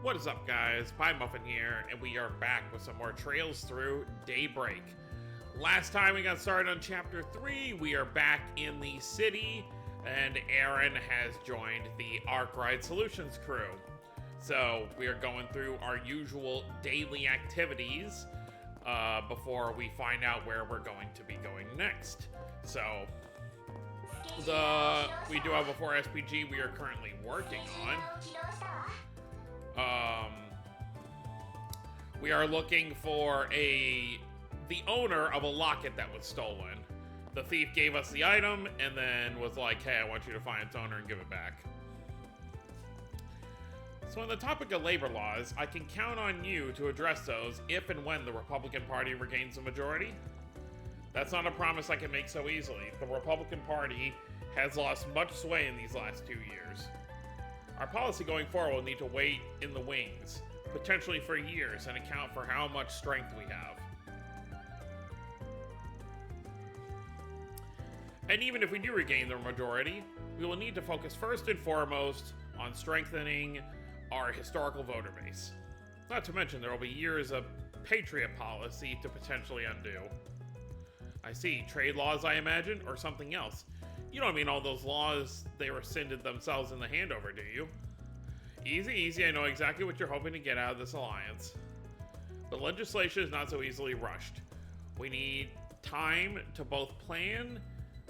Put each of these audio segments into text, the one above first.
What is up, guys? Pie Muffin here, and we are back with some more Trails Through Daybreak. Last time we got started on Chapter 3, we are back in the city, and Aaron has joined the Arkwright Solutions crew. So, we are going through our usual daily activities before we find out where we're going to be going next. So, we do have a 4SPG we are currently working on. We are looking for the owner of a locket that was stolen. The thief gave us the item and then was like, hey, I want you to find its owner and give it back. So on the topic of labor laws, I can count on you to address those if and when the Republican Party regains a majority. That's not a promise I can make so easily. The Republican Party has lost much sway in these last 2 years. Our policy going forward will need to wait in the wings, potentially for years, and account for how much strength we have. And even if we do regain the majority, we will need to focus first and foremost on strengthening our historical voter base. Not to mention there will be years of patriot policy to potentially undo. I see, trade laws I imagine, or something else. You don't mean all those laws they rescinded themselves in the handover, do you? Easy, easy, I know exactly what you're hoping to get out of this alliance. But legislation is not so easily rushed. We need time to both plan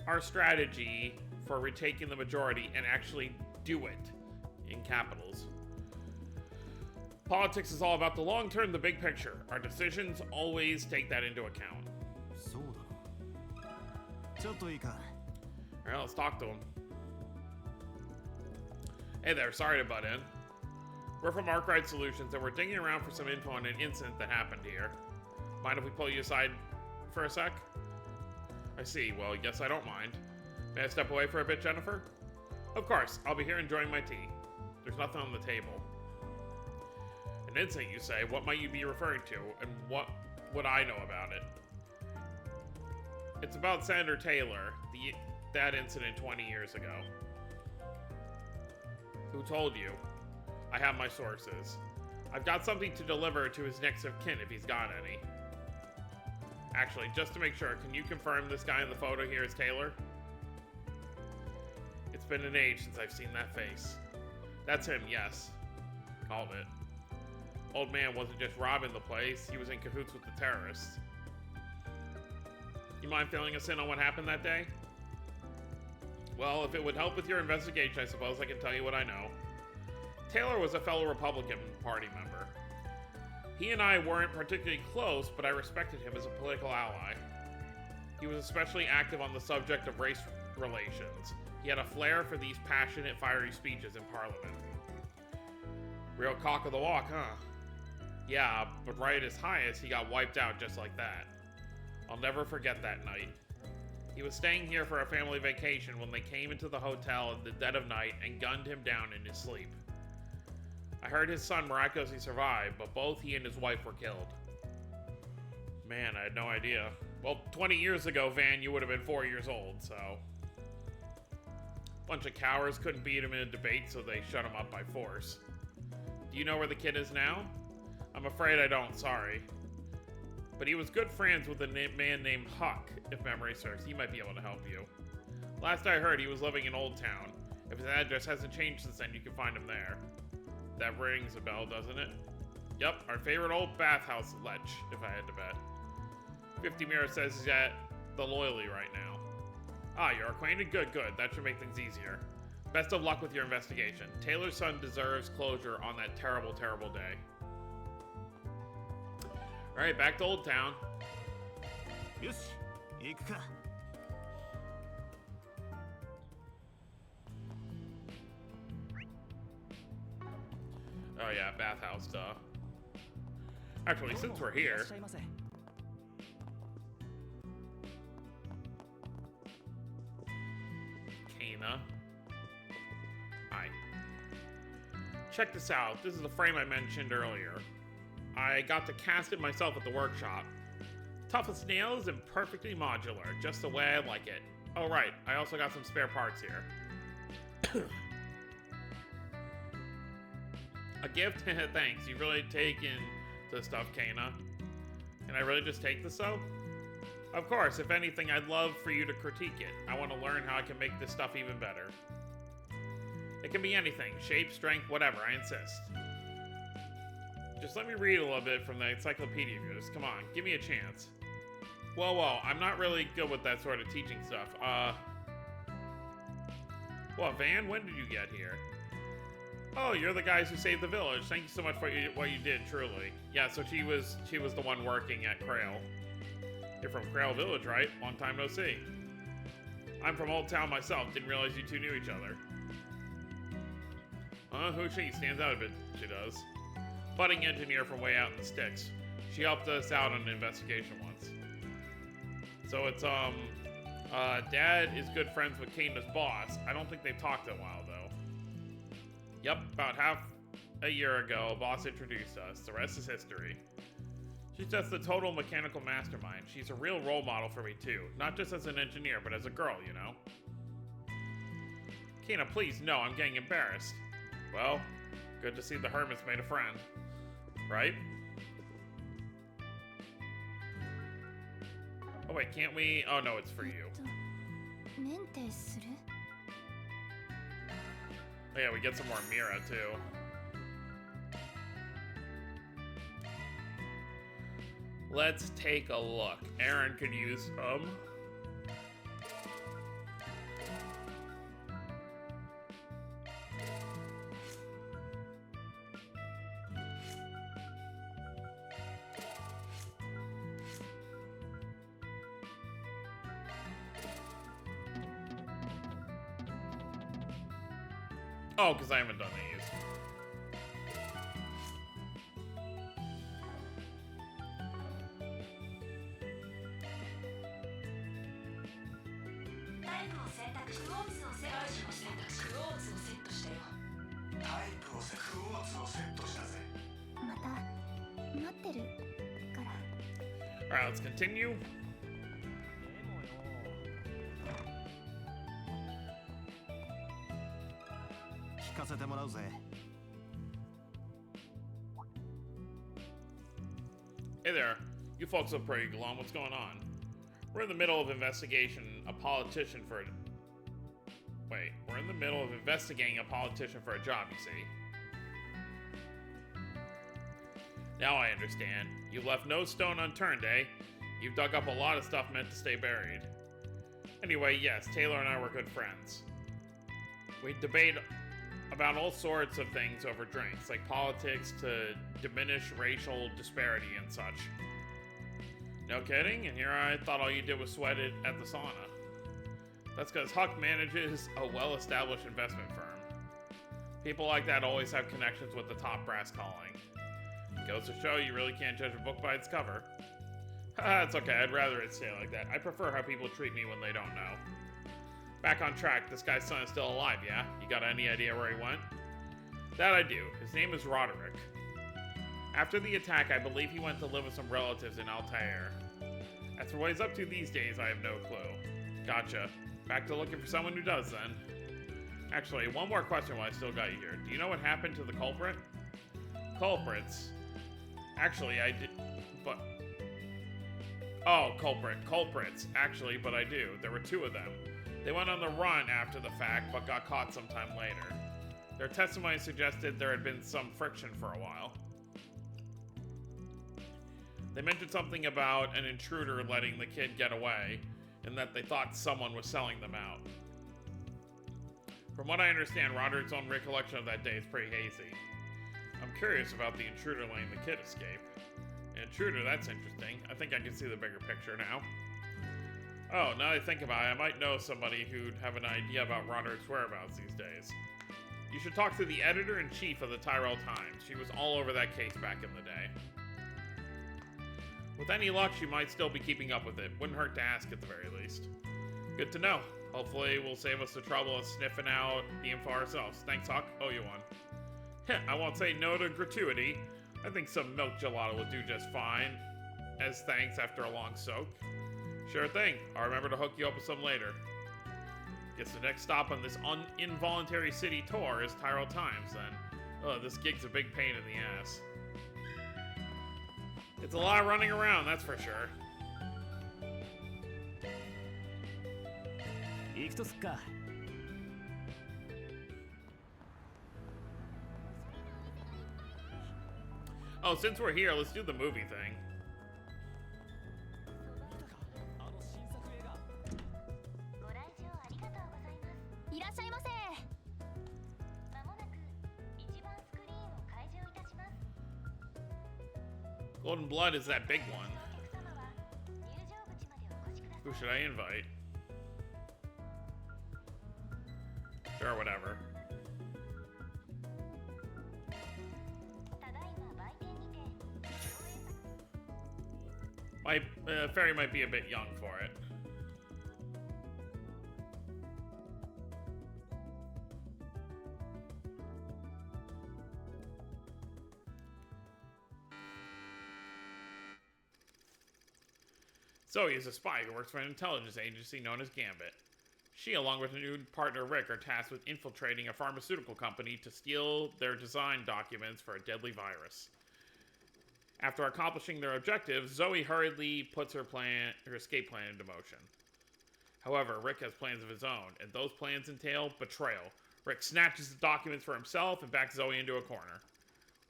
our strategy for retaking the majority and actually do it in capitals. Politics is all about the long term, the big picture. Our decisions always take that into account. Alright, let's talk to him. Hey there, sorry to butt in. We're from Arkwright Solutions, and we're digging around for some info on an incident that happened here. Mind if we pull you aside for a sec? I see, well, yes, I don't mind. May I step away for a bit, Jennifer? Of course, I'll be here enjoying my tea. There's nothing on the table. An incident, you say? What might you be referring to, and what would I know about it? It's about Senator Taylor, that incident 20 years ago. Who told you? I have my sources. I've got something to deliver to his next of kin if he's got any. Actually, just to make sure, can you confirm this guy in the photo here is Taylor? It's been an age since I've seen that face. That's him, yes. Called it. Old man wasn't just robbing the place, he was in cahoots with the terrorists. You mind filling us in on what happened that day? Well, if it would help with your investigation, I suppose I can tell you what I know. Taylor was a fellow Republican Party member. He and I weren't particularly close, but I respected him as a political ally. He was especially active on the subject of race relations. He had a flair for these passionate, fiery speeches in Parliament. Real cock of the walk, huh? Yeah, but right at his highest, he got wiped out just like that. I'll never forget that night. He was staying here for a family vacation when they came into the hotel in the dead of night and gunned him down in his sleep. I heard his son miraculously survived, but both he and his wife were killed. Man, I had no idea. Well, 20 years ago, Van, you would have been 4 years old, so... Bunch of cowards couldn't beat him in a debate, so they shut him up by force. Do you know where the kid is now? I'm afraid I don't, sorry. But he was good friends with a man named Huck, if memory serves. He might be able to help you. Last I heard, he was living in Old Town. If his address hasn't changed since then, you can find him there. That rings a bell, doesn't it? Yep, our favorite old bathhouse lech, if I had to bet. 50 Mirror says he's at the Loyally right now. Ah, you're acquainted? Good, good. That should make things easier. Best of luck with your investigation. Taylor's son deserves closure on that terrible, terrible day. Alright, back to Old Town. Yoshi, 行くか. Oh yeah, bathhouse, duh. Actually, since we're here... Kana. Hi. Check this out. This is the frame I mentioned earlier. I got to cast it myself at the workshop. Tough as nails and perfectly modular, just the way I like it. Oh right, I also got some spare parts here. A gift? Thanks. You've really taken to stuff, Kana. Can I really just take the soap? Of course, if anything, I'd love for you to critique it. I want to learn how I can make this stuff even better. It can be anything. Shape, strength, whatever. I insist. Just let me read a little bit from the encyclopedia of yours. Come on, give me a chance. Whoa, I'm not really good with that sort of teaching stuff. Well, Van, when did you get here? Oh, you're the guys who saved the village. Thank you so much for what you did, truly. Yeah, so she was the one working at Krail. You're from Krail Village, right? Long time no see. I'm from Old Town myself. Didn't realize you two knew each other. Who's she? Stands out a bit, she does. Budding engineer from way out in the sticks. She helped us out on an investigation once. So it's, Dad is good friends with Kana's boss. I don't think they've talked in a while, though. Yep, about half a year ago, boss introduced us. The rest is history. She's just a total mechanical mastermind. She's a real role model for me, too. Not just as an engineer, but as a girl, you know? Kana, please, no, I'm getting embarrassed. Well, good to see the hermit's made a friend. Right? Oh wait, can't we? Oh no, it's for you. Oh yeah, we get some more Mira too. Let's take a look. Aaron could use Oh, because I haven't done these. Alright, let's continue. Hey there. You folks look pretty glum. What's going on? We're in the middle of investigating a politician for a job, you see. Now I understand. You've left no stone unturned, eh? You've dug up a lot of stuff meant to stay buried. Anyway, yes, Taylor and I were good friends. We debate about all sorts of things over drinks, like politics to diminish racial disparity and such. No kidding? And here I thought all you did was sweat it at the sauna. That's because Huck manages a well-established investment firm. People like that always have connections with the top brass calling. Goes to show you really can't judge a book by its cover. Haha, it's okay, I'd rather it stay like that. I prefer how people treat me when they don't know. Back on track, this guy's son is still alive, yeah? You got any idea where he went? That I do. His name is Roderick. After the attack, I believe he went to live with some relatives in Altair. As for what he's up to these days, I have no clue. Gotcha. Back to looking for someone who does, then. Actually, one more question while I still got you here. Do you know what happened to the culprit? Culprits? Actually, I did... But... Oh, culprits. Actually, but I do. There were two of them. They went on the run after the fact, but got caught sometime later. Their testimony suggested there had been some friction for a while. They mentioned something about an intruder letting the kid get away, and that they thought someone was selling them out. From what I understand, Roderick's own recollection of that day is pretty hazy. I'm curious about the intruder letting the kid escape. An intruder, that's interesting. I think I can see the bigger picture now. Oh, now that I think about it, I might know somebody who'd have an idea about Roderick's whereabouts these days. You should talk to the editor-in-chief of the Tyrell Times. She was all over that case back in the day. With any luck, she might still be keeping up with it. Wouldn't hurt to ask at the very least. Good to know. Hopefully, we'll save us the trouble of sniffing out the info ourselves. Thanks, Huck. Owe you one. Heh, I won't say no to gratuity. I think some milk gelato will do just fine. As thanks after a long soak. Sure thing. I'll remember to hook you up with some later. Guess the next stop on this involuntary city tour is Tyrell Times, then. Oh, this gig's a big pain in the ass. It's a lot of running around, that's for sure. 行くとすっか。 Oh, since we're here, let's do the movie thing. ご来場ありがとうございます。いらっしゃいませ。まもなく一番スクリーンを開場いたします。 Golden Blood is that big one. お客様は入場口までお越しください。 Who should I invite? Sure, whatever. ただいま売店にて My fairy might be a bit young for it. Zoe is a spy who works for an intelligence agency known as Gambit. She, along with her new partner Rick, are tasked with infiltrating a pharmaceutical company to steal their design documents for a deadly virus. After accomplishing their objectives, Zoe hurriedly puts her escape plan into motion. However, Rick has plans of his own, and those plans entail betrayal. Rick snatches the documents for himself and backs Zoe into a corner.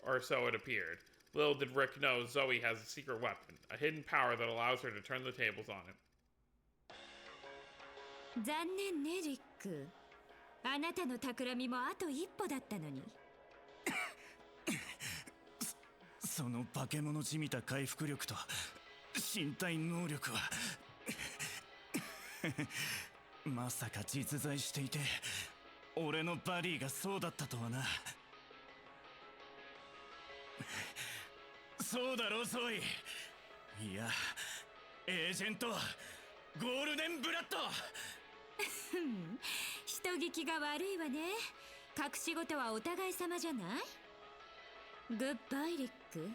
Or so it appeared. Little did Rick know Zoe has a secret weapon, a hidden power that allows her to turn the tables on him. 残念ねリック。あなたの企みもあと一歩だったのに。その化け物じみた回復力と身体能力はまさか実在していて、俺のバディがそうだったとはな。そうだろゾイ。いや、エージェントゴールデンブラッド。人聞きが悪いわね。隠し事はお互い様じゃない？グッバイリック。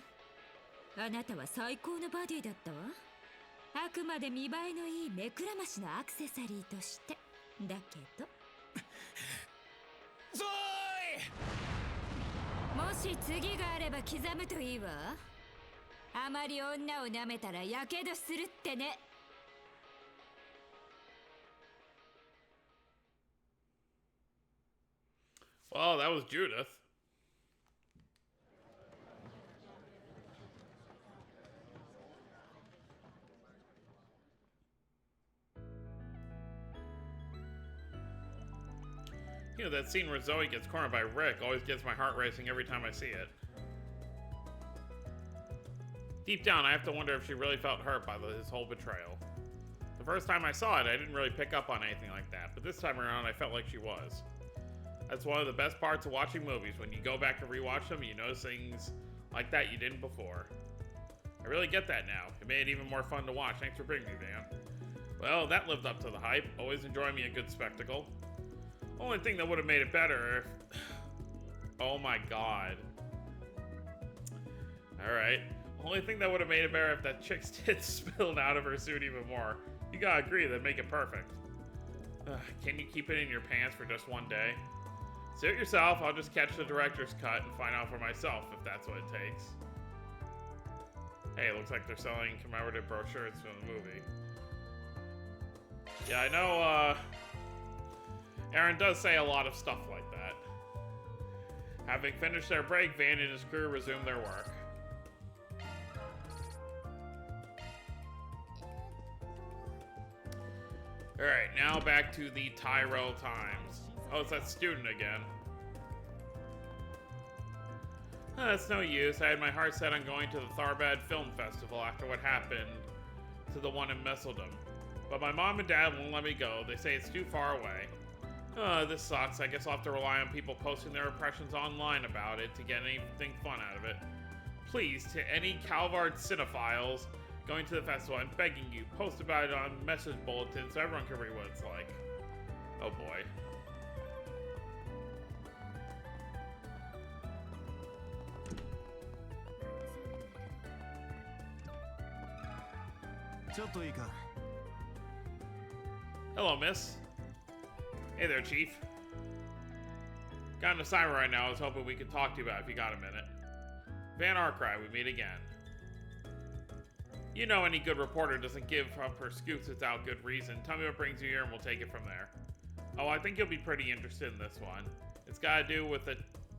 あなたは最高のバディだったわ。あくまで見栄えのいい目くらましのアクセサリーとして。だけどゾイ！もし次があれば刻むといいわ。あまり女を舐めたらやけどするってね。Well, that was Judith. You know, that scene where Zoe gets cornered by Rick always gets my heart racing every time I see it. Deep down, I have to wonder if she really felt hurt by his whole betrayal. The first time I saw it, I didn't really pick up on anything like that, but this time around, I felt like she was. That's one of the best parts of watching movies. When you go back and rewatch them, you notice things like that you didn't before. I really get that now. It made it even more fun to watch. Thanks for bringing me, Dan. Well, that lived up to the hype. Always enjoy me a good spectacle. Only thing that would have made it better if... Oh my god. Alright. Only thing that would have made it better if that chick's tits spilled out of her suit even more. You gotta agree, that'd make it perfect. Can you keep it in your pants for just one day? Suit yourself, I'll just catch the director's cut and find out for myself if that's what it takes. Hey, it looks like they're selling commemorative brochures from the movie. Yeah, I know, Aaron does say a lot of stuff like that. Having finished their break, Van and his crew resume their work. Alright, now back to the Tyrell Times. Oh, it's that student again. That's no use. I had my heart set on going to the Tharbad Film Festival after what happened to the one in Messeldom. But my mom and dad won't let me go. They say it's too far away. This sucks. I guess I'll have to rely on people posting their impressions online about it to get anything fun out of it. Please, to any Calvard cinephiles going to the festival, I'm begging you, post about it on message bulletins so everyone can read what it's like. Oh boy. Hello, miss. Hey there, Chief. Got an assignment right now I was hoping we could talk to you about if you got a minute. Van Arkrai, we meet again. You know any good reporter doesn't give up her scoops without good reason. Tell me what brings you here and we'll take it from there. Oh, I think you'll be pretty interested in this one. It's got to do with a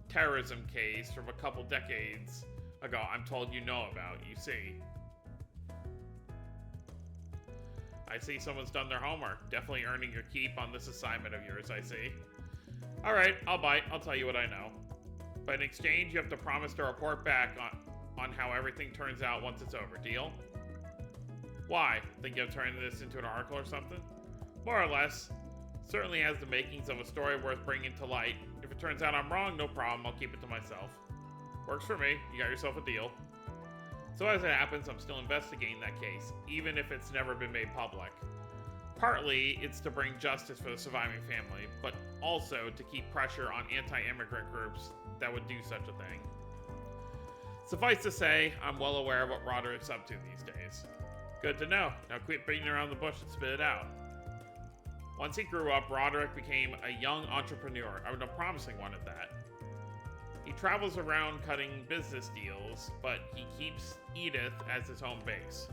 terrorism case from a couple decades ago I'm told you know about, you see. I see someone's done their homework. Definitely earning your keep on this assignment of yours, I see. Alright, I'll bite. I'll tell you what I know. But in exchange, you have to promise to report back on how everything turns out once it's over. Deal? Why? Think you'll turn this into an article or something? More or less. Certainly has the makings of a story worth bringing to light. If it turns out I'm wrong, no problem. I'll keep it to myself. Works for me. You got yourself a deal. So as it happens, I'm still investigating that case, even if it's never been made public. Partly, it's to bring justice for the surviving family, but also to keep pressure on anti-immigrant groups that would do such a thing. Suffice to say, I'm well aware of what Roderick's up to these days. Good to know. Now quit beating around the bush and spit it out. Once he grew up, Roderick became a young entrepreneur, a promising one at that. He travels around cutting business deals, but he keeps Edith as his home base.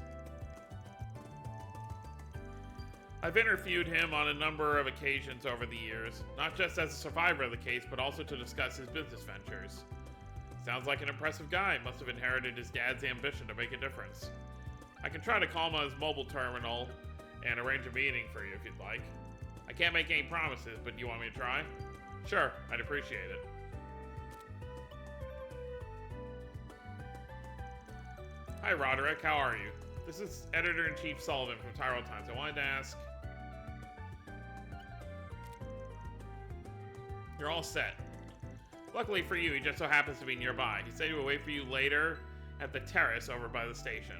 I've interviewed him on a number of occasions over the years, not just as a survivor of the case, but also to discuss his business ventures. Sounds like an impressive guy. Must have inherited his dad's ambition to make a difference. I can try to call him on his mobile terminal and arrange a meeting for you if you'd like. I can't make any promises, but you want me to try? Sure, I'd appreciate it. Hi Roderick, how are you? This is Editor-in-Chief Sullivan from Tyrell Times. I wanted to ask... You're all set. Luckily for you, he just so happens to be nearby. He said he would wait for you later at the terrace over by the station.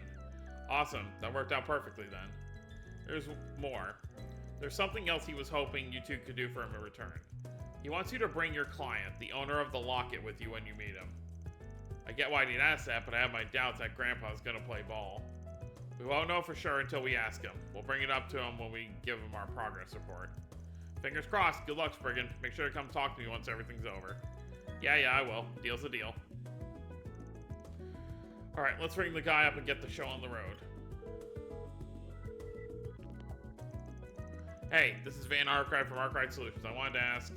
Awesome, that worked out perfectly then. There's more. There's something else he was hoping you two could do for him in return. He wants you to bring your client, the owner of the Locket, with you when you meet him. I get why he'd ask that, but I have my doubts that Grandpa's gonna play ball. We won't know for sure until we ask him. We'll bring it up to him when we give him our progress report. Fingers crossed. Good luck, Spriggan. Make sure to come talk to me once everything's over. Yeah, I will. Deal's a deal. Alright, let's ring the guy up and get the show on the road. Hey, this is Van Arkrai from Arkrai Solutions. I wanted to ask...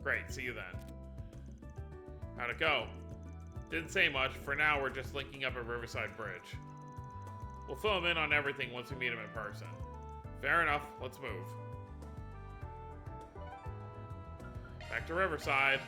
Great, see you then. How'd it go? Didn't say much. For now, we're just linking up at Riverside Bridge. We'll fill him in on everything once we meet him in person. Fair enough. Let's move. Back to Riverside.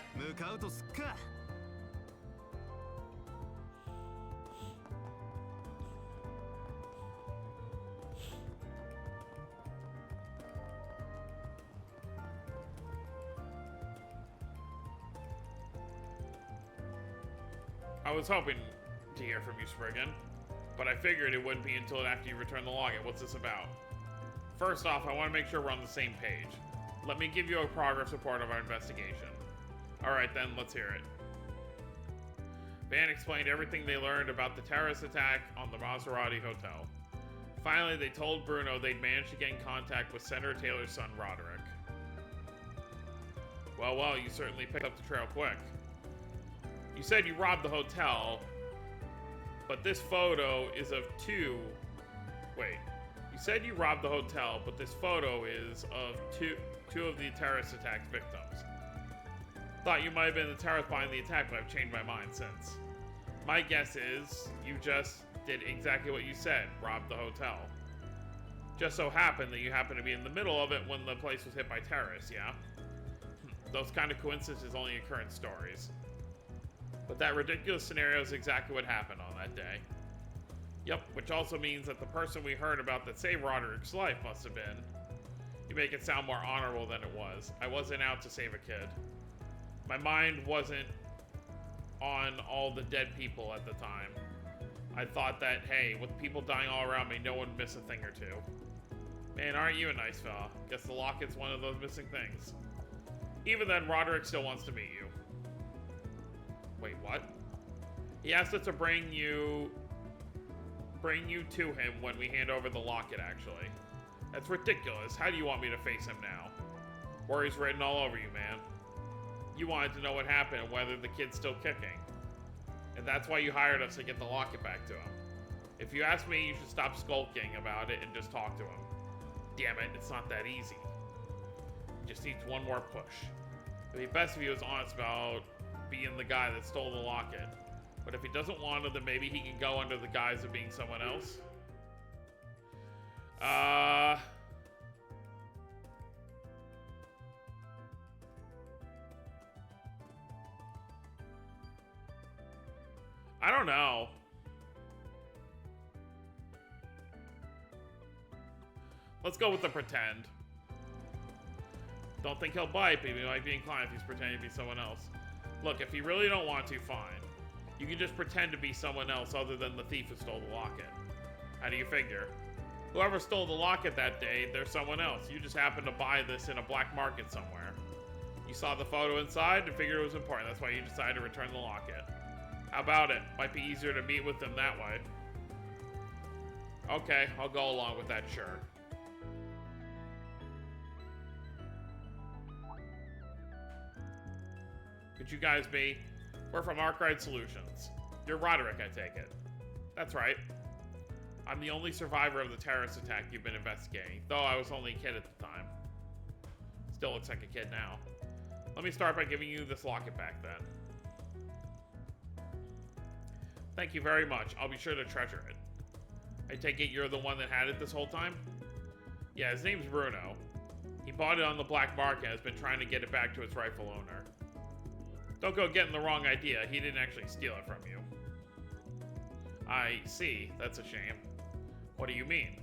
I was hoping to hear from you, Spriggan, but I figured it wouldn't be until after you return the Locket. What's this about? First off, I want to make sure we're on the same page. Let me give you a progress report of our investigation. Alright then, let's hear it. Van explained everything they learned about the terrorist attack on the Maserati Hotel. Finally, they told Bruno they'd managed to get in contact with Senator Taylor's son, Roderick. Well, you certainly picked up the trail quick. You said you robbed the hotel, but this photo is of two... Wait. You said you robbed the hotel, but this photo is of two of the terrorist attack victims. Thought you might have been the terrorist behind the attack, but I've changed my mind since. My guess is you just did exactly what you said, robbed the hotel. Just so happened that you happened to be in the middle of it when the place was hit by terrorists, yeah? Those kind of coincidences only occur in stories. But that ridiculous scenario is exactly what happened on that day. Yep, which also means that the person we heard about that saved Roderick's life must have been. You make it sound more honorable than it was. I wasn't out to save a kid. My mind wasn't on all the dead people at the time. I thought that, hey, with people dying all around me, no one would miss a thing or two. Man, aren't you a nice fella? Guess the Locket's one of those missing things. Even then, Roderick still wants to meet you. Wait, what? He asked us to bring you to him when we hand over the Locket, actually. That's ridiculous. How do you want me to face him now? Worry's written all over you, man. You wanted to know what happened and whether the kid's still kicking. And that's why you hired us to get the locket back to him. If you ask me, you should stop skulking about it and just talk to him. Damn it, it's not that easy. He just needs one more push. It'd be best if he was honest about being the guy that stole the locket. But if he doesn't want to, then maybe he can go under the guise of being someone else. I don't know. Let's go with the pretend. Don't think he'll bite, but he might be inclined if he's pretending to be someone else. Look, if you really don't want to, fine. You can just pretend to be someone else other than the thief who stole the locket. How do you figure? Whoever stole the locket that day, they're someone else. You just happened to buy this in a black market somewhere. You saw the photo inside and figured it was important. That's why you decided to return the locket. How about it? Might be easier to meet with them that way. Okay, I'll go along with that, sure. Could you guys be? We're from Arkwright Solutions. You're Roderick, I take it. That's right. I'm the only survivor of the terrorist attack you've been investigating, though I was only a kid at the time. Still looks like a kid now. Let me start by giving you this locket back then. Thank you very much. I'll be sure to treasure it. I take it you're the one that had it this whole time? Yeah, his name's Bruno. He bought it on the black market and has been trying to get it back to its rightful owner. Don't go getting the wrong idea. He didn't actually steal it from you. I see. That's a shame. What do you mean?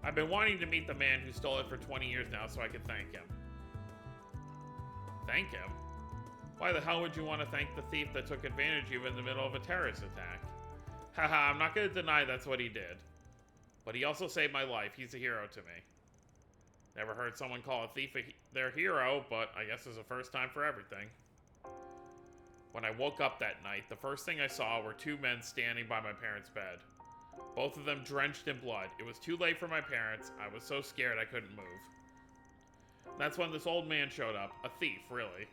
I've been wanting to meet the man who stole it for 20 years now so I can thank him. Thank him? Why the hell would you want to thank the thief that took advantage of you in the middle of a terrorist attack? Haha, I'm not going to deny that's what he did. But he also saved my life. He's a hero to me. Never heard someone call a thief their hero, but I guess there's a first time for everything. When I woke up that night, the first thing I saw were two men standing by my parents' bed. Both of them drenched in blood. It was too late for my parents. I was so scared I couldn't move. That's when this old man showed up. A thief, really.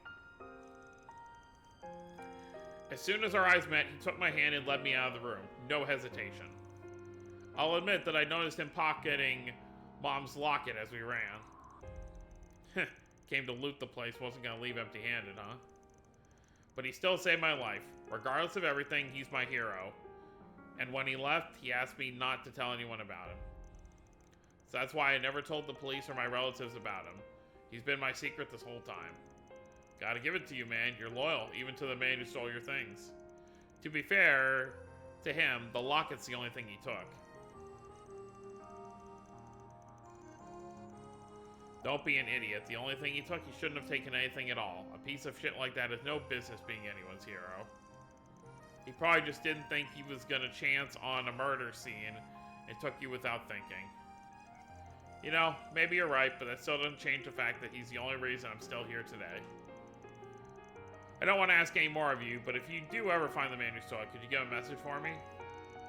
As soon as our eyes met, he took my hand and led me out of the room. No hesitation. I'll admit that I noticed him pocketing Mom's locket as we ran. Came to loot the place, wasn't gonna leave empty-handed, huh? But he still saved my life. Regardless of everything, he's my hero. And when he left, he asked me not to tell anyone about him. So that's why I never told the police or my relatives about him. He's been my secret this whole time. Gotta give it to you, man. You're loyal, even to the man who stole your things. To be fair to him, the locket's the only thing he took. Don't be an idiot. The only thing he took, he shouldn't have taken anything at all. A piece of shit like that has no business being anyone's hero. He probably just didn't think he was gonna chance on a murder scene and took you without thinking. You know, maybe you're right, but that still doesn't change the fact that he's the only reason I'm still here today. I don't want to ask any more of you, but if you do ever find the man who stole it, could you give a message for me?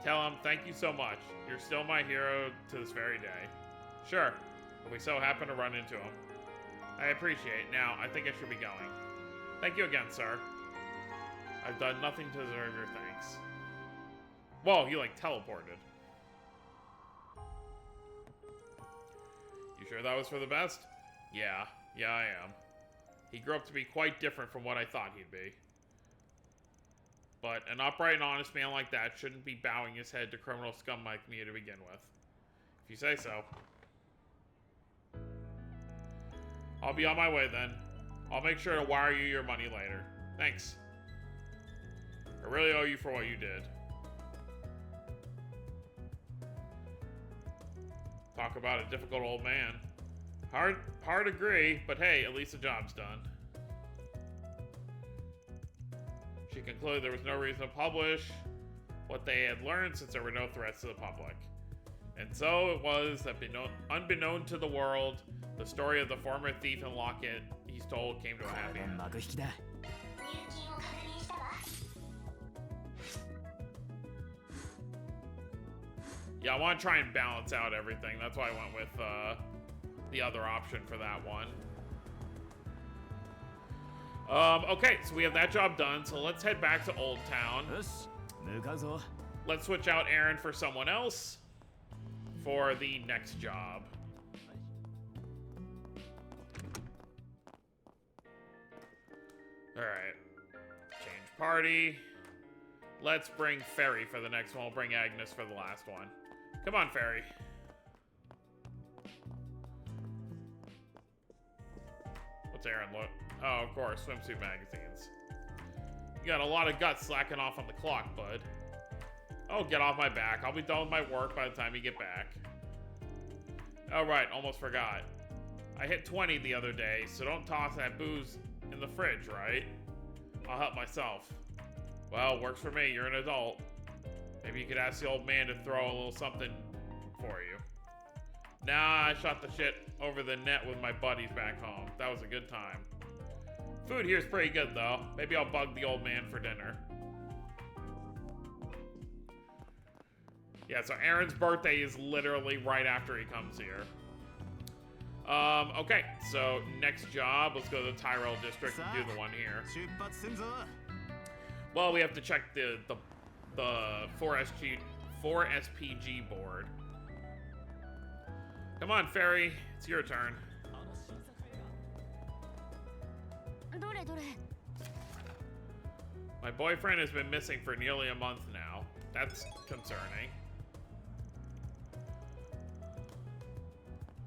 Tell him, thank you so much. You're still my hero to this very day. Sure. If we so happen to run into him. I appreciate it. Now, I think I should be going. Thank you again, sir. I've done nothing to deserve your thanks. Whoa, you like teleported. You sure that was for the best? Yeah, I am. He grew up to be quite different from what I thought he'd be. But an upright and honest man like that shouldn't be bowing his head to criminal scum like me to begin with. If you say so. I'll be on my way then. I'll make sure to wire you your money later. Thanks. I really owe you for what you did. Talk about a difficult old man. Hard agree, but hey, at least the job's done. She concluded there was no reason to publish what they had learned since there were no threats to the public. And so it was that, unbeknown to the world, the story of the former thief and Locket he stole came to a happy end. Yeah, I want to try and balance out everything. That's why I went with the other option for that one. Okay, so we have that job done, so let's head back to Old Town. よし向かうぞ Let's switch out Aaron for someone else for the next job. Alright. Change party. Let's bring Ferry for the next one. We'll bring Agnes for the last one. Come on, Ferry. What's Aaron look? Oh, of course, swimsuit magazines. You got a lot of guts slacking off on the clock, bud. Oh, get off my back. I'll be done with my work by the time you get back. Oh, right, almost forgot. I hit 20 the other day, so don't toss that booze in the fridge, right? I'll help myself. Well, works for me. You're an adult. Maybe you could ask the old man to throw a little something for you. Nah, I shot the shit over the net with my buddies back home. That was a good time. Food here's pretty good, though. Maybe I'll bug the old man for dinner. Yeah, so Aaron's birthday is literally right after he comes here. Okay, so next job, let's go to the Tyrell District and do the one here. 出発すんぞ Well, we have to check the 4SPG board. Come on, Ferry, it's your turn. どれどれ My boyfriend has been missing for nearly a month now. That's concerning.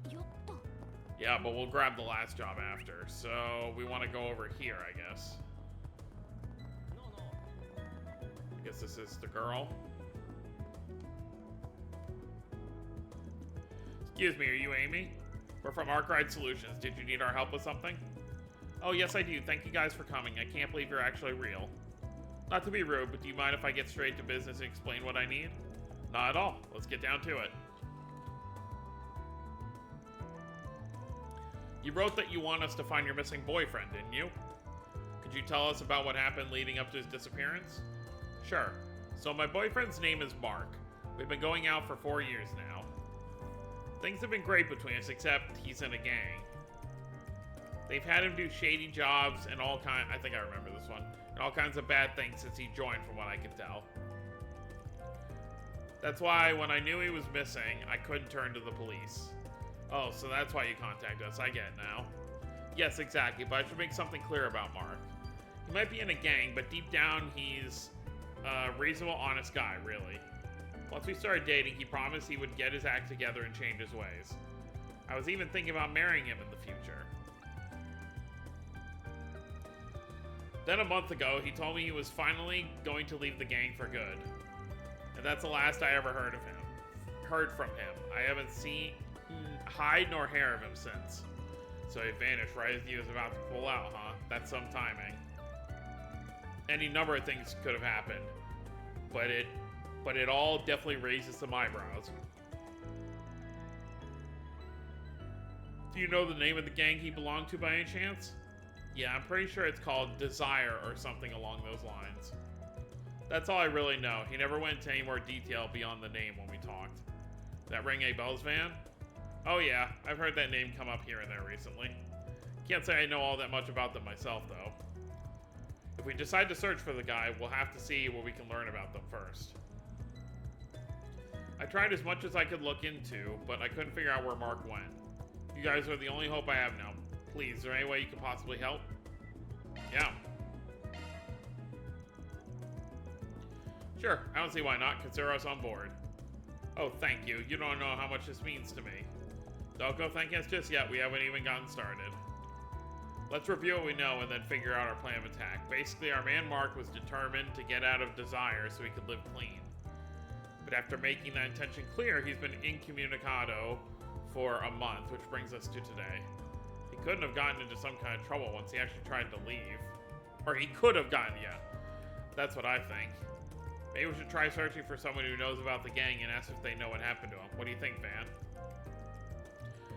やった Yeah, but we'll grab the last job after. So we want to go over here, I guess. I guess this is the girl. Excuse me, are you Amy? We're from Arkride Solutions. Did you need our help with something? Oh, yes, I do. Thank you guys for coming. I can't believe you're actually real. Not to be rude, but do you mind if I get straight to business and explain what I need? Not at all. Let's get down to it. You wrote that you want us to find your missing boyfriend, didn't you? Could you tell us about what happened leading up to his disappearance? Sure. So my boyfriend's name is Mark. We've been going out for 4 years now. Things have been great between us, except he's in a gang. They've had him do shady jobs and all kinds. I think I remember this one. And all kinds of bad things since he joined, from what I can tell. That's why when I knew he was missing, I couldn't turn to the police. Oh, so that's why you contacted us. I get it now. Yes, exactly, but I should make something clear about Mark. He might be in a gang, but deep down, he's a reasonable, honest guy, really. Once we started dating, he promised he would get his act together and change his ways. I was even thinking about marrying him in the future. Then a month ago, he told me he was finally going to leave the gang for good. And that's the last I ever heard from him. I haven't seen hide nor hair of him since. So he vanished right as he was about to pull out, huh? That's some timing. Any number of things could have happened. But it all definitely raises some eyebrows. Do you know the name of the gang he belonged to by any chance? Yeah, I'm pretty sure it's called Desire or something along those lines. That's all I really know. He never went into any more detail beyond the name when we talked. That ring a bells, Van? Oh yeah, I've heard that name come up here and there recently. Can't say I know all that much about them myself, though. If we decide to search for the guy, we'll have to see what we can learn about them first. I tried as much as I could look into, but I couldn't figure out where Mark went. You guys are the only hope I have now. Please, is there any way you could possibly help? Yeah. Sure, I don't see why not. Consider us on board. Oh, thank you. You don't know how much this means to me. Don't go thanking us just yet. We haven't even gotten started. Let's review what we know and then figure out our plan of attack. Basically, our man Mark was determined to get out of Desire so he could live clean. But after making that intention clear, he's been incommunicado for a month, which brings us to today. He couldn't have gotten into some kind of trouble once he actually tried to leave. Or he could have gotten, yeah. That's what I think. Maybe we should try searching for someone who knows about the gang and ask if they know what happened to him. What do you think, Van?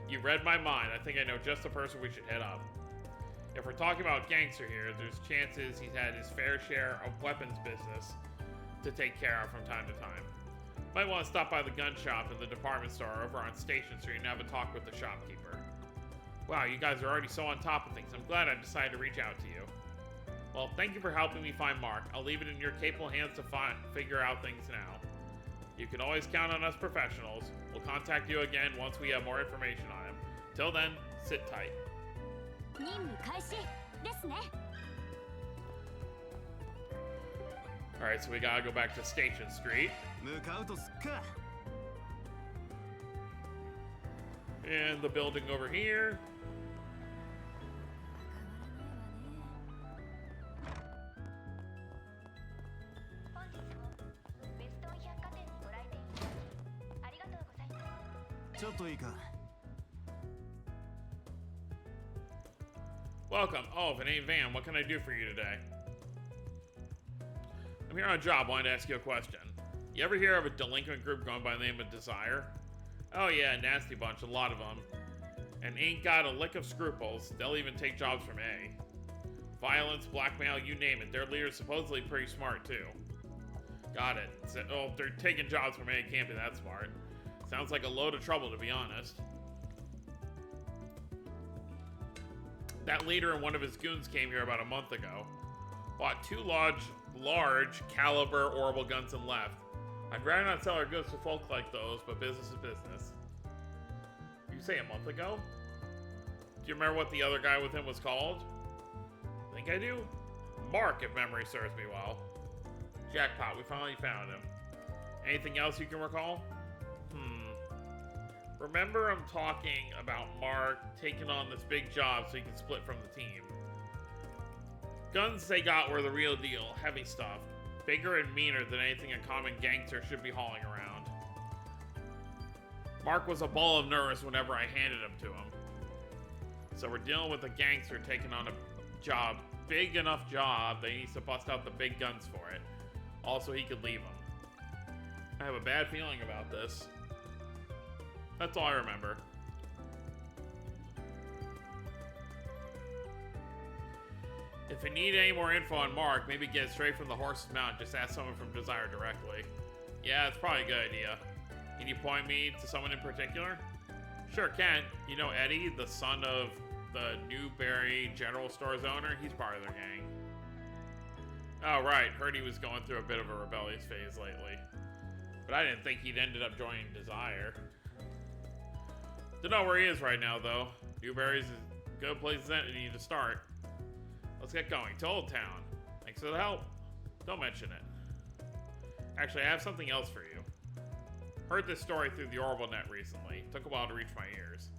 You read my mind. I think I know just the person we should head up. If we're talking about gangster here, there's chances he's had his fair share of weapons business to take care of from time to time. Might want to stop by the gun shop in the department store over on Station Street and have a talk with the shopkeeper. Wow, you guys are already so on top of things. I'm glad I decided to reach out to you. Well, thank you for helping me find Mark. I'll leave it in your capable hands to figure out things now. You can always count on us professionals. We'll contact you again once we have more information on him. Till then, sit tight. 任務開始ですね。 Alright, so we gotta go back to Station Street. 向かうとすっか。 And the building over here. 本日もベストン百貨店にご来店いただきありがとうございます。ちょっといいか。 Welcome. Oh, if it ain't Van, what can I do for you today? I'm here on a job. Wanted to ask you a question. You ever hear of a delinquent group going by the name of Desire? Oh yeah, nasty bunch, a lot of them. And ain't got a lick of scruples. They'll even take jobs from A. Violence, blackmail, you name it. Their leader's supposedly pretty smart too. Got it. So, oh, they're taking jobs from A. Can't be that smart. Sounds like a load of trouble, to be honest. That leader and one of his goons came here about a month ago. Bought 2 large caliber orbital guns and left. I'd rather not sell our goods to folk like those, but business is business. You say a month ago? Do you remember what the other guy with him was called? I think I do. Mark, if memory serves me well. Jackpot, we finally found him. Anything else you can recall? Remember I'm talking about Mark taking on this big job so he can split from the team. Guns they got were the real deal, heavy stuff. Bigger and meaner than anything a common gangster should be hauling around. Mark was a ball of nerves whenever I handed him to him. So we're dealing with a gangster taking on a job, big enough job that he needs to bust out the big guns for it. Also, he could leave them. I have a bad feeling about this. That's all I remember. If you need any more info on Mark, maybe get it straight from the horse's mouth. Just ask someone from Desire directly. Yeah, it's probably a good idea. Can you point me to someone in particular? Sure, can. You know Eddie, the son of the Newberry General Store's owner? He's part of their gang. Oh, right. Heard he was going through a bit of a rebellious phase lately. But I didn't think he'd ended up joining Desire. Don't know where he is right now, though. Newberry's a good place to start. Let's get going to Old Town. Thanks for the help. Don't mention it. Actually, I have something else for you. Heard this story through the Orbital Net recently. Took a while to reach my ears.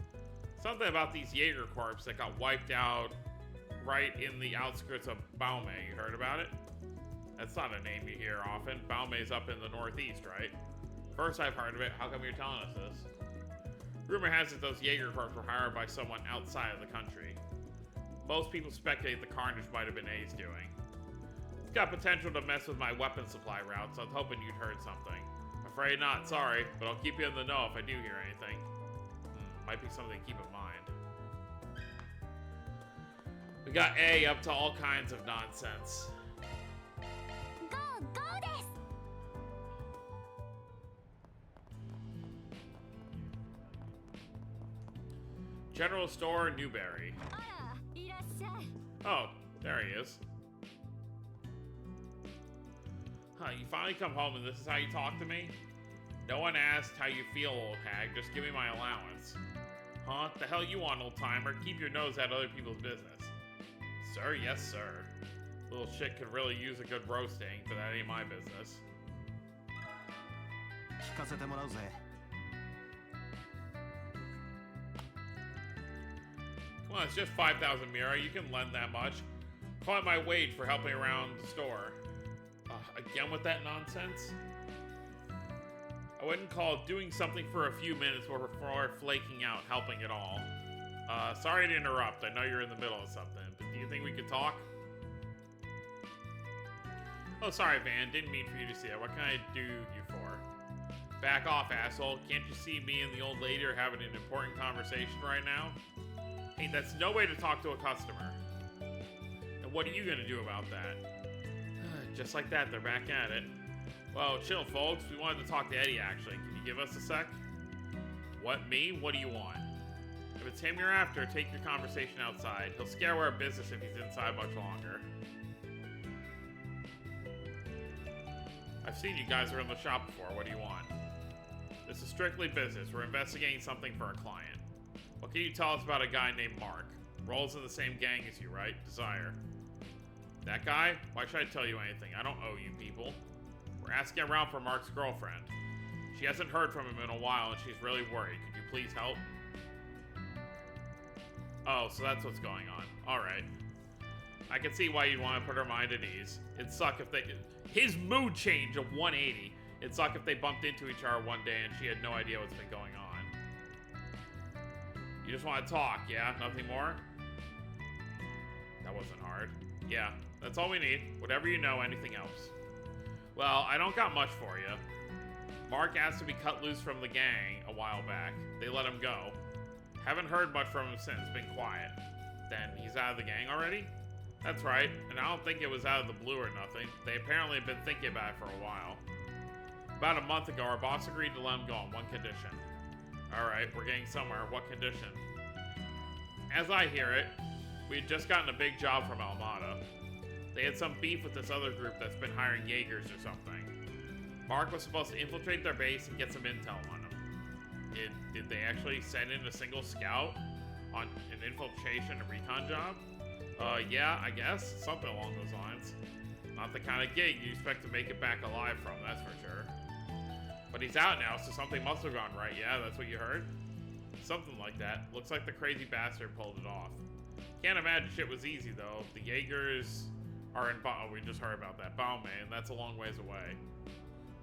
Something about these Jaeger Corps that got wiped out right in the outskirts of Baume. You heard about it? That's not a name you hear often. Baume's up in the northeast, right? First I've heard of it. How come you're telling us this? Rumor has it those Jaeger Corps were hired by someone outside of the country. Most people speculate the carnage might have been A's doing. It's got potential to mess with my weapon supply route, so I was hoping you'd heard something. Afraid not, sorry, but I'll keep you in the know if I do hear anything. Might be something to keep in mind. We got A up to all kinds of nonsense. Go, go です。 General Store, Newberry. あら、いらっしゃい。 Oh, there he is. Huh, you finally come home and this is how you talk to me? No one asked how you feel, old hag. Just give me my allowance. Huh? The hell you want, old timer? Keep your nose out of other people's business. Sir, yes, sir. Little shit could really use a good roasting, but that ain't my business. 聞かせてもらうぜ。 Come on, it's just 5,000 Mira. You can lend that much. Call it my wage for helping around the store. Again with that nonsense? I wouldn't call doing something for a few minutes before flaking out helping at all. Sorry to interrupt. I know you're in the middle of something, but do you think we could talk? Oh, sorry, Van. Didn't mean for you to see that. What can I do you for? Back off, asshole. Can't you see me and the old lady are having an important conversation right now? Hey, that's no way to talk to a customer. And what are you gonna do about that? Just like that, they're back at it. Well, chill, folks. We wanted to talk to Eddie, actually. Can you give us a sec? What, me? What do you want? If it's him you're after, take your conversation outside. He'll scare our business if he's inside much longer. I've seen you guys around the shop before. What do you want? This is strictly business. We're investigating something for a client. What can you tell us about a guy named Mark? Rolls in the same gang as you, right? Desire. That guy? Why should I tell you anything? I don't owe you people. We're asking around for Mark's girlfriend. She hasn't heard from him in a while and she's really worried. Could you please help? Oh, so that's what's going on. Alright. I can see why you'd want to put her mind at ease. It'd suck if they could... His mood change of 180. It'd suck if they bumped into each other one day and she had no idea what's been going on. You just want to talk, yeah? Nothing more? That wasn't hard. Yeah, that's all we need. Whatever you know, anything else. Well, I don't got much for you. Mark asked to be cut loose from the gang a while back. They let him go. Haven't heard much from him since, been quiet. Then he's out of the gang already? That's right, and I don't think it was out of the blue or nothing. They apparently have been thinking about it for a while. About a month ago, our boss agreed to let him go on one condition. Alright, we're getting somewhere. What condition? As I hear it, we had just gotten a big job from Almada. They had some beef with this other group that's been hiring Jaegers or something. Mark was supposed to infiltrate their base and get some intel on them. Did they actually send in a single scout on an infiltration and recon job? Yeah, I guess. Something along those lines. Not the kind of gig you expect to make it back alive from, that's for sure. But he's out now, so something must have gone right. Yeah, that's what you heard? Something like that. Looks like the crazy bastard pulled it off. Can't imagine shit was easy, though. The Jaegers are in we just heard about that. Baume, and that's a long ways away.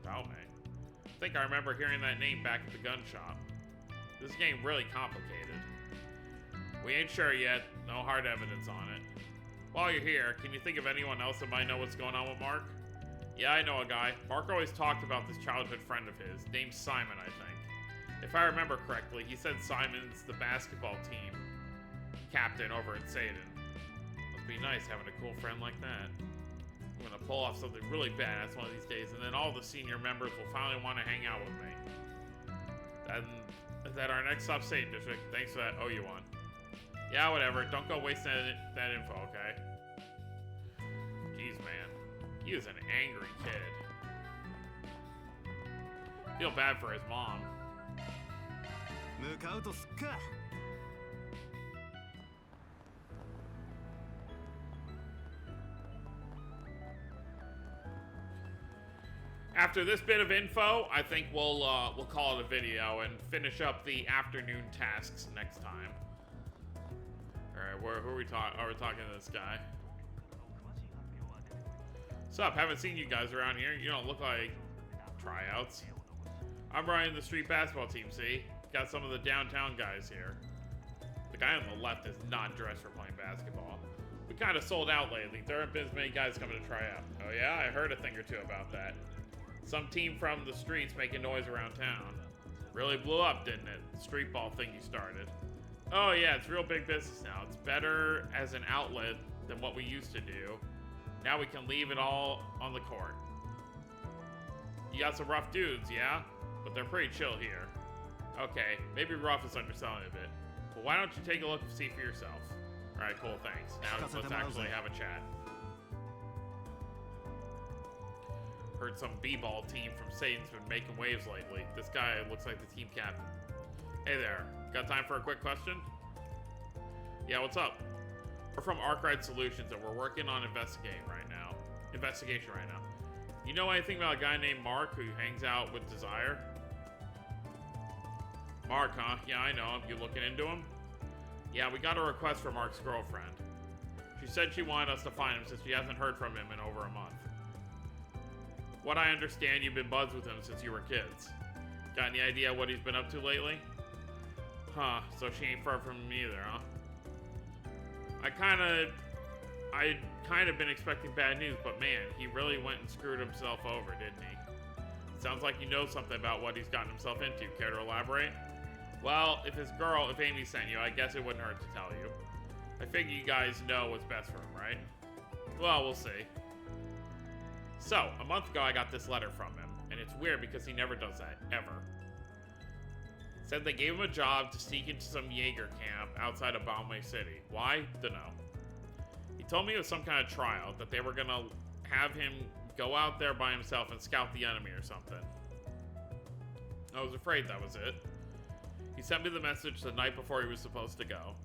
Baume? I think I remember hearing that name back at the gun shop. This game really complicated. We ain't sure yet. No hard evidence on it. While you're here, can you think of anyone else that might know what's going on with Mark? Yeah, I know a guy. Mark always talked about this childhood friend of his, named Simon, I think. If I remember correctly, he said Simon's the basketball team captain over at Satan. Must be nice having a cool friend like that. I'm gonna pull off something really badass one of these days, and then all the senior members will finally want to hang out with me. That our next stop, Satan District. Thanks for that. Oh, you won. Yeah, whatever. Don't go wasting that info, okay? Jeez, man. He was an angry kid. Feel bad for his mom. After this bit of info, I think we'll call it a video and finish up the afternoon tasks next time. Alright, who are we talking? Oh, we're talking to this guy. Sup, haven't seen you guys around here. You don't look like tryouts. I'm running the street basketball team, see? Got some of the downtown guys here. The guy on the left is not dressed for playing basketball. We kind of sold out lately. There haven't been as many guys coming to try out. Oh yeah? I heard a thing or two about that. Some team from the streets making noise around town. Really blew up, didn't it? The street ball thing you started. Oh yeah, it's real big business now. It's better as an outlet than what we used to do. Now we can leave it all on the court. You got some rough dudes, yeah? But they're pretty chill here. Okay, maybe rough is underselling a bit. But why don't you take a look and see for yourself? Alright, cool, thanks. Now let's actually have a chat. Heard some b-ball team from Satan's been making waves lately. This guy looks like the team captain. Hey there, got time for a quick question? Yeah, what's up? We're from Arkwright Solutions and we're working on investigation right now. You know anything about a guy named Mark who hangs out with Desire? Mark, huh? Yeah, I know him. You looking into him? Yeah, we got a request from Mark's girlfriend. She said she wanted us to find him since she hasn't heard from him in over a month. What I understand, you've been buds with him since you were kids. Got any idea what he's been up to lately? Huh, so she ain't far from him either, huh? I'd kind of been expecting bad news, but man, he really went and screwed himself over, didn't he? Sounds like you know something about what he's gotten himself into. Care to elaborate? Well, if Amy sent you, I guess it wouldn't hurt to tell you. I figure you guys know what's best for him, right? Well, we'll see. So, a month ago I got this letter from him, and it's weird because he never does that, ever. Said they gave him a job to sneak into some Jaeger camp outside of Baume City. Why? Dunno. He told me it was some kind of trial, that they were gonna have him go out there by himself and scout the enemy or something. I was afraid that was it. He sent me the message the night before he was supposed to go.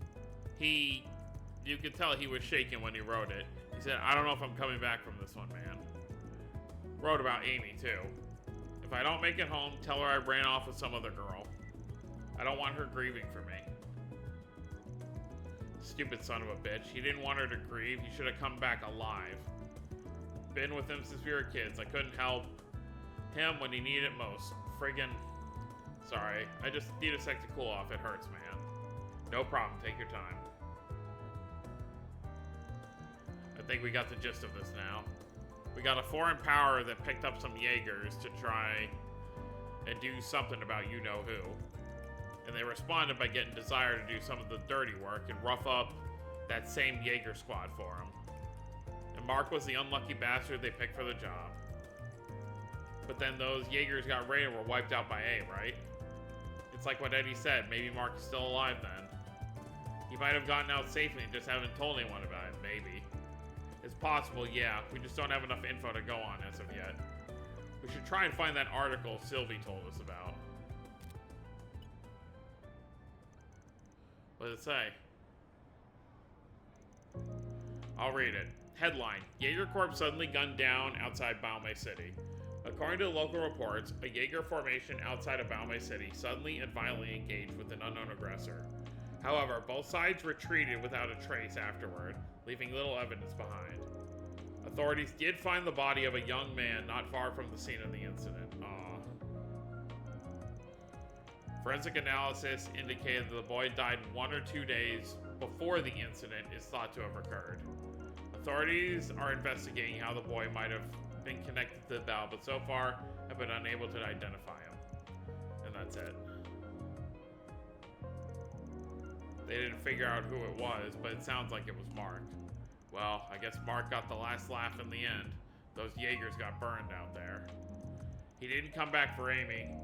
You could tell he was shaking when he wrote it. He said, I don't know if I'm coming back from this one, man. Wrote about Amy, too. If I don't make it home, tell her I ran off with some other girl. I don't want her grieving for me. Stupid son of a bitch. He didn't want her to grieve. He should have come back alive. Been with him since we were kids. I couldn't help him when he needed it most. Friggin'. Sorry. I just need a sec to cool off. It hurts, man. No problem. Take your time. I think we got the gist of this now. We got a foreign power that picked up some Jaegers to try and do something about you-know-who. And they responded by getting Desire to do some of the dirty work and rough up that same Jaeger squad for him. And Mark was the unlucky bastard they picked for the job. But then those Jaegers got raided and were wiped out by A, right? It's like what Eddie said, maybe Mark is still alive then. He might have gotten out safely and just haven't told anyone about it, maybe. It's possible, yeah. We just don't have enough info to go on as of yet. We should try and find that article Sylvie told us about. What does it say? I'll read it. Headline: Jaeger Corps suddenly gunned down outside Baume City. According to local reports, a Jaeger formation outside of Baume City suddenly and violently engaged with an unknown aggressor. However, both sides retreated without a trace afterward, leaving little evidence behind. Authorities did find the body of a young man not far from the scene of the incident. Forensic analysis indicated that the boy died 1 or 2 days before the incident is thought to have occurred. Authorities are investigating how the boy might have been connected to the battle, but so far have been unable to identify him. And that's it. They didn't figure out who it was, but it sounds like it was Mark. Well, I guess Mark got the last laugh in the end. Those Jaegers got burned out there. He didn't come back for Amy.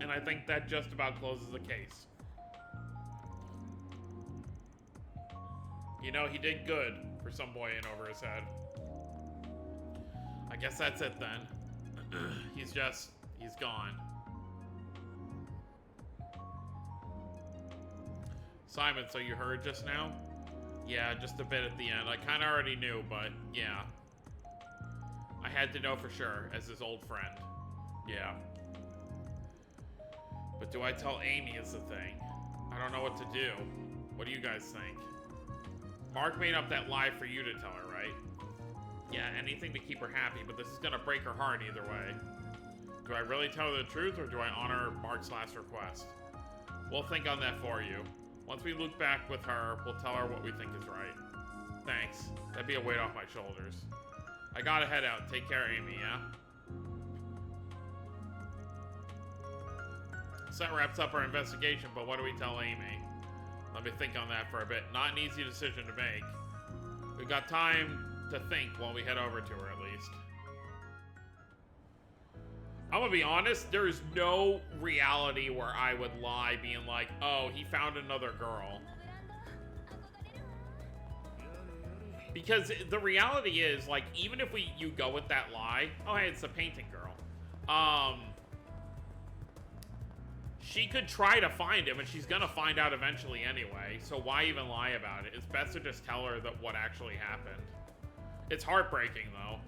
And I think that just about closes the case. You know, he did good for some boy in over his head. I guess that's it then. He's gone. Simon, so you heard just now? Yeah, just a bit at the end. I kind of already knew, but yeah. I had to know for sure, as his old friend. Yeah. But do I tell Amy is the thing? I don't know what to do. What do you guys think? Mark made up that lie for you to tell her, right? Yeah, anything to keep her happy, but this is gonna break her heart either way. Do I really tell her the truth, or do I honor Mark's last request? We'll think on that for you. Once we look back with her, we'll tell her what we think is right. Thanks. That'd be a weight off my shoulders. I gotta head out. Take care, Amy, yeah? So that wraps up our investigation, but what do we tell Amy? Let me think on that for a bit. Not an easy decision to make. We've got time to think while we head over to her, at least. I'm gonna be honest, there's no reality where I would lie being like, oh, he found another girl. Because the reality is, like, even if you go with that lie, oh, hey, it's the painting girl. She could try to find him, and she's gonna find out eventually anyway, so why even lie about it? It's best to just tell her that what actually happened. It's heartbreaking, though.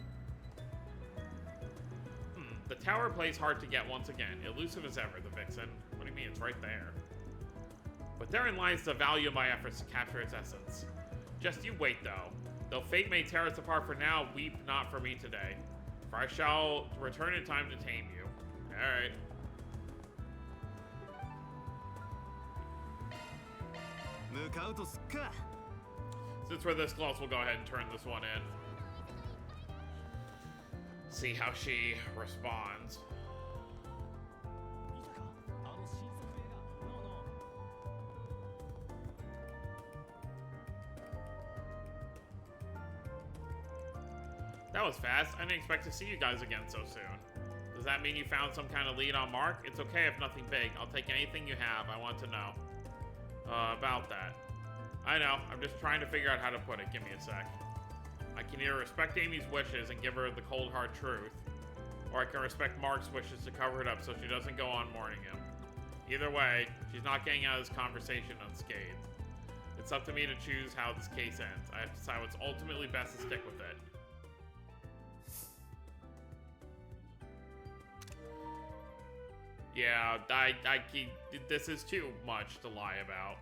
The tower plays hard to get once again. Elusive as ever, the Vixen. What do you mean? It's right there. But therein lies the value of my efforts to capture its essence. Just you wait, though. Though fate may tear us apart for now, weep not for me today. For I shall return in time to tame you. Alright. Since we're this close, we'll go ahead and turn this one in. See how she responds. That was fast. I didn't expect to see you guys again so soon. Does that mean you found some kind of lead on Mark? It's okay if nothing big. I'll take anything you have. I want to know. About that. I know. I'm just trying to figure out how to put it. Give me a sec. I can either respect Amy's wishes and give her the cold hard truth, or I can respect Mark's wishes to cover it up so she doesn't go on mourning him. Either way, she's not getting out of this conversation unscathed. It's up to me to choose how this case ends. I have to decide what's ultimately best to stick with it. Yeah, this is too much to lie about.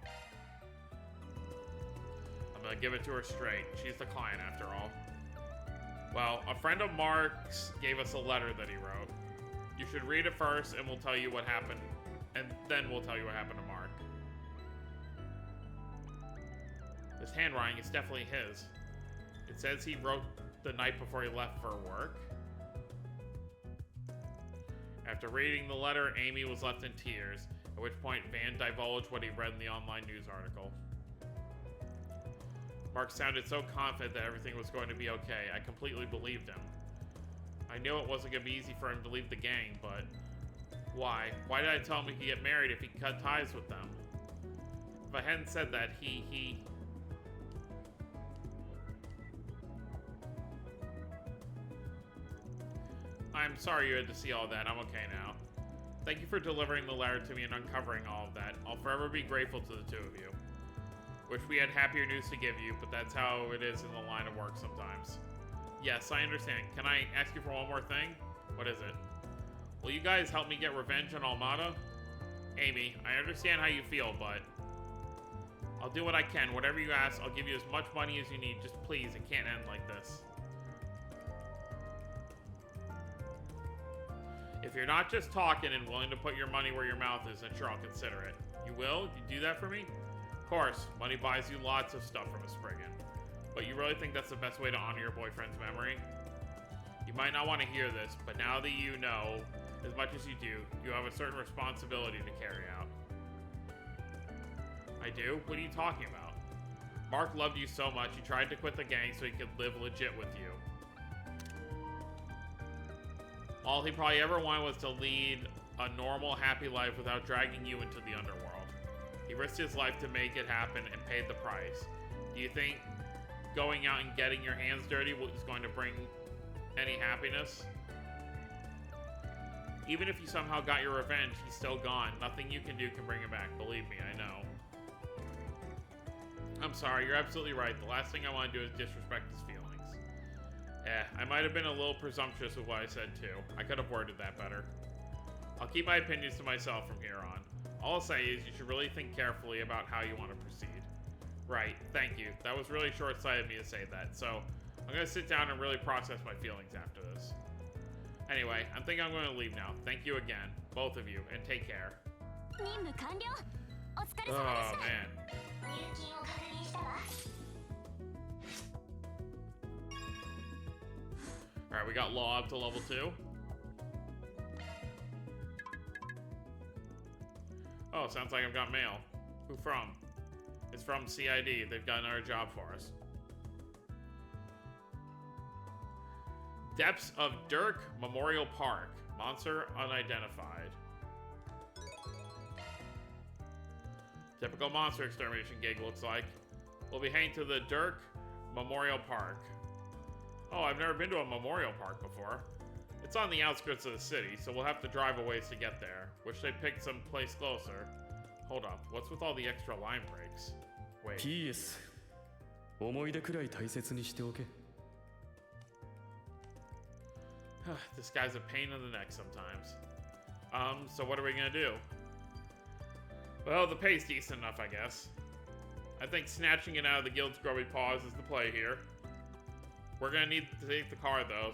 I'm gonna give it to her straight. She's the client after all. Well, a friend of Mark's gave us a letter that he wrote. You should read it first and we'll tell you what happened, and then we'll tell you what happened to Mark. This handwriting is definitely his. It says he wrote the night before he left for work. After reading the letter, Amy was left in tears, at which point Van divulged what he read in the online news article. Mark sounded so confident that everything was going to be okay. I completely believed him. I knew it wasn't going to be easy for him to leave the gang, but why? Why did I tell him he could get married if he cut ties with them? If I hadn't said that, I'm sorry you had to see all that. I'm okay now. Thank you for delivering the letter to me and uncovering all of that. I'll forever be grateful to the two of you. Wish we had happier news to give you, but that's how it is in the line of work sometimes. Yes, I understand. Can I ask you for one more thing? What is it? Will you guys help me get revenge on Almada? Amy, I understand how you feel, but I'll do what I can. Whatever you ask, I'll give you as much money as you need. Just please, it can't end like this. If you're not just talking and willing to put your money where your mouth is, then sure, I'll consider it. You will? You do that for me? Of course, money buys you lots of stuff from a Spriggan. But you really think that's the best way to honor your boyfriend's memory? You might not want to hear this, but now that you know as much as you do, you have a certain responsibility to carry out. I do? What are you talking about? Mark loved you so much, he tried to quit the gang so he could live legit with you. All he probably ever wanted was to lead a normal, happy life without dragging you into the underworld. He risked his life to make it happen and paid the price. Do you think going out and getting your hands dirty is going to bring any happiness? Even if you somehow got your revenge, he's still gone. Nothing you can do can bring him back. Believe me, I know. I'm sorry, you're absolutely right. The last thing I want to do is disrespect his feelings. I might have been a little presumptuous with what I said too. I could have worded that better. I'll keep my opinions to myself from here on. All I'll say is you should really think carefully about how you want to proceed. Right, thank you. That was really short-sighted of me to say that, so I'm going to sit down and really process my feelings after this. Anyway, I think I'm going to leave now. Thank you again, both of you, and take care. Oh, man. Alright, we got Law up to level 2. Oh, sounds like I've got mail. Who from? It's from CID. They've got another job for us. Depths of Dirk Memorial Park. Monster unidentified. Typical monster extermination gig looks like. We'll be heading to the Dirk Memorial Park. Oh, I've never been to a memorial park before. It's on the outskirts of the city, so we'll have to drive a ways to get there. Wish they picked some place closer. Hold up, what's with all the extra line breaks? Wait. PS 思い出くらい大切にしておけ This guy's a pain in the neck sometimes. So what are we gonna do? Well, the pay's decent enough, I guess. I think snatching it out of the guild's grubby paws is the play here. We're gonna need to take the car, though.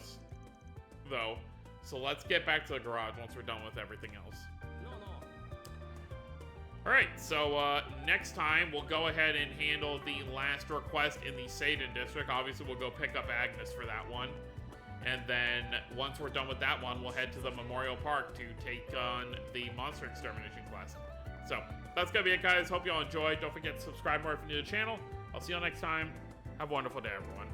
So let's get back to the garage once we're done with everything else. Alright, so next time we'll go ahead and handle the last request in the Satan district. Obviously, we'll go pick up Agnes for that one. And then once we're done with that one, we'll head to the Memorial Park to take on the Monster Extermination quest. So that's gonna be it, guys. Hope you all enjoyed. Don't forget to subscribe more if you're new to the channel. I'll see you all next time. Have a wonderful day, everyone.